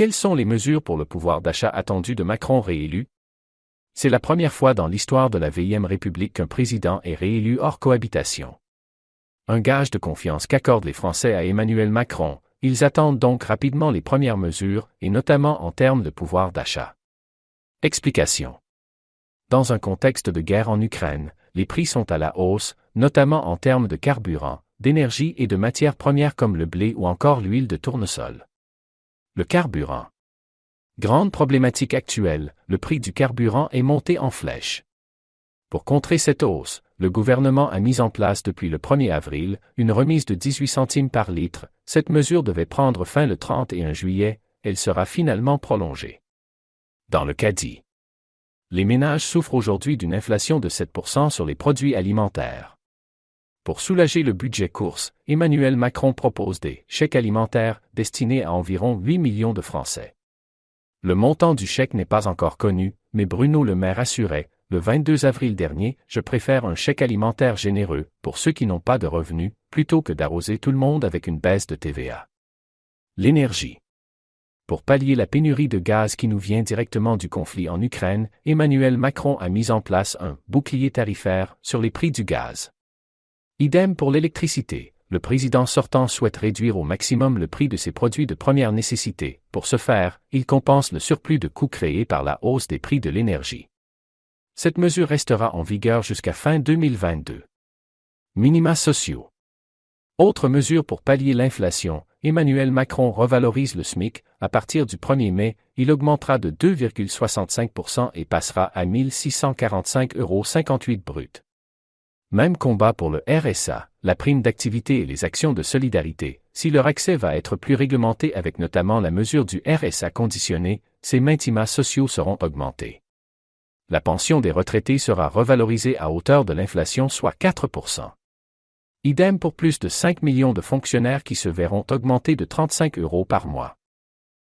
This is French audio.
Quelles sont les mesures pour le pouvoir d'achat attendu de Macron réélu? C'est la première fois dans l'histoire de la VIème République qu'un président est réélu hors cohabitation. Un gage de confiance qu'accordent les Français à Emmanuel Macron, ils attendent donc rapidement les premières mesures, et notamment en termes de pouvoir d'achat. Explication. Dans un contexte de guerre en Ukraine, les prix sont à la hausse, notamment en termes de carburant, d'énergie et de matières premières comme le blé ou encore l'huile de tournesol. Le carburant. Grande problématique actuelle, le prix du carburant est monté en flèche. Pour contrer cette hausse, le gouvernement a mis en place depuis le 1er avril une remise de 18 centimes par litre. Cette mesure devait prendre fin le 31 juillet, elle sera finalement prolongée. Dans le caddie. Les ménages souffrent aujourd'hui d'une inflation de 7% sur les produits alimentaires. Pour soulager le budget course, Emmanuel Macron propose des chèques alimentaires destinés à environ 8 millions de Français. Le montant du chèque n'est pas encore connu, mais Bruno Le Maire assurait, le 22 avril dernier, « Je préfère un chèque alimentaire généreux pour ceux qui n'ont pas de revenus, plutôt que d'arroser tout le monde avec une baisse de TVA. » L'énergie. Pour pallier la pénurie de gaz qui nous vient directement du conflit en Ukraine, Emmanuel Macron a mis en place un « bouclier tarifaire » sur les prix du gaz. Idem pour l'électricité. Le président sortant souhaite réduire au maximum le prix de ses produits de première nécessité. Pour ce faire, il compense le surplus de coûts créé par la hausse des prix de l'énergie. Cette mesure restera en vigueur jusqu'à fin 2022. Minima sociaux. Autre mesure pour pallier l'inflation, Emmanuel Macron revalorise le SMIC. À partir du 1er mai, il augmentera de 2,65% et passera à 1 645,58 € brut. Même combat pour le RSA, la prime d'activité et les actions de solidarité. Si leur accès va être plus réglementé avec notamment la mesure du RSA conditionné, ces minima sociaux seront augmentés. La pension des retraités sera revalorisée à hauteur de l'inflation, soit 4%. Idem pour plus de 5 millions de fonctionnaires qui se verront augmenter de 35 € par mois.